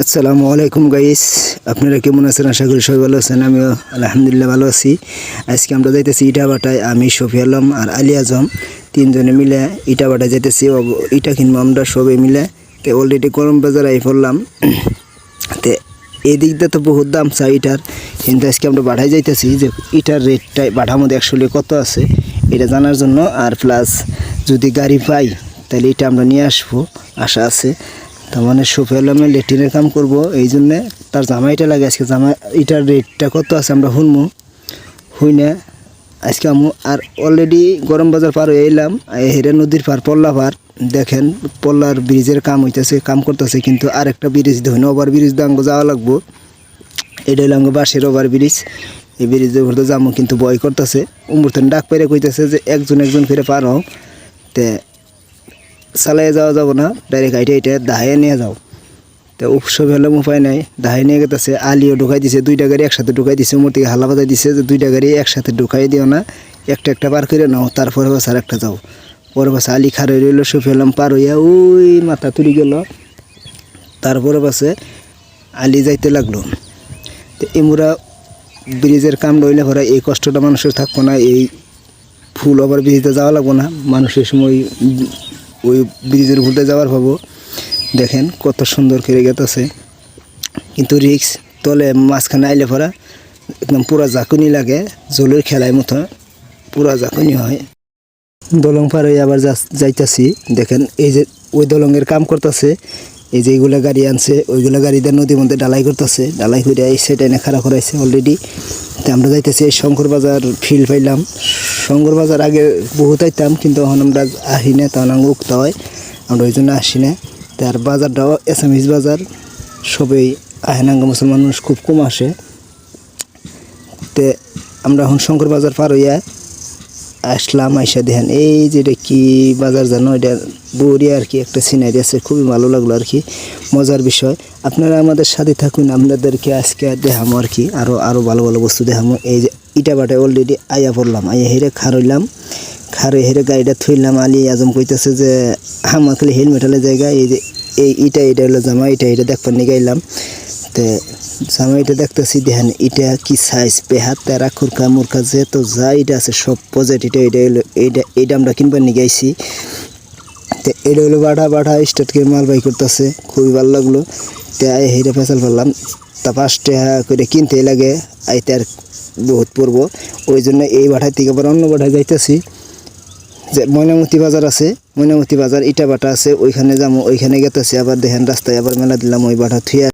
আসসালামু আলাইকুম গাইস, আপনারা কেমন আছেন? আশা করি সবাই ভালো আছেন। আমিও আলহামদুলিল্লাহ ভালো আছি। আজকে আমরা যাইতেছি ইটাভাটায়। আমি শফি আলম আর আলী আজম তিনজনে মিলে ইটাভাটায় যাইতেছি। ইটা কিনবো আমরা সবাই মিলে। তো অলরেডি গরম বাজার আই পড়লাম। তো এদিক দিয়ে তো বহুত দাম চাই ইটার, কিন্তু আজকে আমরা বাঠায় যাইতেছি যে ইটার রেটটা বাঠার মধ্যে অ্যাকচুয়ালি কত আছে এটা জানার জন্য। আর প্লাস যদি গাড়ি পাই তাহলে এটা আমরা নিয়ে আসবো, আশা আছে। তার মানে শফি আলমে লেট্রিনের কাম করবো, এই জন্যে তার জামাইটা লাগে। আজকে এটার রেটটা কত আছে আমরা শুনবো, হুই না আজকে আমু। আর অলরেডি গরম বাজার পার হয়ে এলাম, হেরে নদীর পার পল্লা পার। দেখেন পল্লার ব্রিজের কাম হইতেছে, কাম করতেছে, কিন্তু আরেকটা ব্রিজ ধরুন ওভার ব্রিজ দাঙ্গ যাওয়া লাগবো। এটা হলো আমাকে বাসের ওভার ব্রিজ। এই ব্রিজের উপর তো যাবো, কিন্তু ভয় করতেছে। উমরতেন ডাক পেরে কইতেছে যে একজন করে পার হও, তে চালাইয়ে যাওয়া যাবো না, ডাইরেক্ট হাইটে দাহাইয়ে নিয়ে যাও। তো উৎসব হলাম, উপায় নাই, দাহাই নিয়ে গেছে। আলিও ঢুকাই দিছে, দুইটা গাড়ি একসাথে ঢুকাই দিছে। উমর থেকে হালা বাজাই দিছে যে দুইটা গাড়ি একসাথে ঢুকাই দিও না, একটা একটা পার করে নাও, তারপরে বাস আর একটা যাও। পরে বাসে আলি খারে রইল, শফি আলম পার হইয়া ওই মাথা তুলি গেল। তারপরে বাসে আলি যাইতে লাগলো। তো এমরা ব্রিজের কাম রইলে পরে এই কষ্টটা মানুষের থাকবো না, এই ফুল ওভার ব্রিজে যাওয়া লাগবো না। মানুষের সময় ওই ব্রিজের উপরে যাওয়ার পাবো। দেখেন কত সুন্দর করে গেতেছে, কিন্তু রিক্স। তলে মাঝখানে আইলে পরা একদম পুরা ঝাঁকুনি লাগে, জলের খেলায় মতো পুরা ঝাঁকুনি হয়। দলং পার হয়ে আবার যাইতাছি। দেখেন এই যে ওই দলংয়ের কাম করতেছে, এই যে এইগুলা গাড়ি আনছে, ওইগুলা গাড়িতে নদীর মধ্যে ডালাই করতেছে। ডালাই করে এই সাইড এনে খাড়া করাইছে অলরেডি। তো আমরা যাইতেছি এই শঙ্কর বাজার ফিল পাইলাম। শঙ্কর বাজার আগে বহুত আইতাম, কিন্তু এখন আমরা আসি না, তখন আমরা উঠতে হয়, আমরা ওই জন্য আসি না। তার বাজারটাও এসামিস বাজার, সবাই আহেনাঙ্গ মুসলমান মানুষ খুব কম আসে। তে আমরা এখন শঙ্কর বাজার পার হইয়া আসলাম। আইসা দেখেন এই যেটা কি বাজার জানো, এটা বড়িয়া আর কি একটা সিনারি আছে, খুবই ভালো লাগলো আর কি, মজার বিষয়। আপনারা আমাদের সাথে থাকুন, আপনাদেরকে আজকে দেখামো আর কি, আরও ভালো ভালো বস্তু দেখামো। এই যে ইটাভাটায় অলরেডি আইয়া পড়লাম, আইয়া হেরে খার হইলাম, খারে হেরে গাড়িটা থইলাম। আলী আজম কইতেছে যে আমার খালি হেলমেটালে জায়গা। এই যে এটা হলো জামা, এটা দেখবার নিয়ে গাইলাম। তো জামা এটা দেখতেছি, দেখেন এটা কি সাইজ, পেহাত তেরা খুরকা মুরকা যে তো যা এটা আছে সব পজেট। এটা আমরা কিনবার নিয়ে গাইছি। তো এটা হলো বাটা স্টার্ট করে মাল বাই করতেছে, খুবই ভালো লাগলো। তো হেরে ফেসাল ফেললাম। তা 5 টাকা করে কিনতে লাগে, আইতে আর বহুত পড়বো। ওই জন্য এই বাটায় থেকে আবার অন্য বাটায় যাইতেছি। যে ময়নামতি বাজার আছে, ময়নামতি বাজার ইটাভাটা আছে, ওইখানে যাবো, ওইখানে গেতেছি। আবার দেখেন রাস্তায় আবার মেলা দিলাম, ওই বাটা থুয়া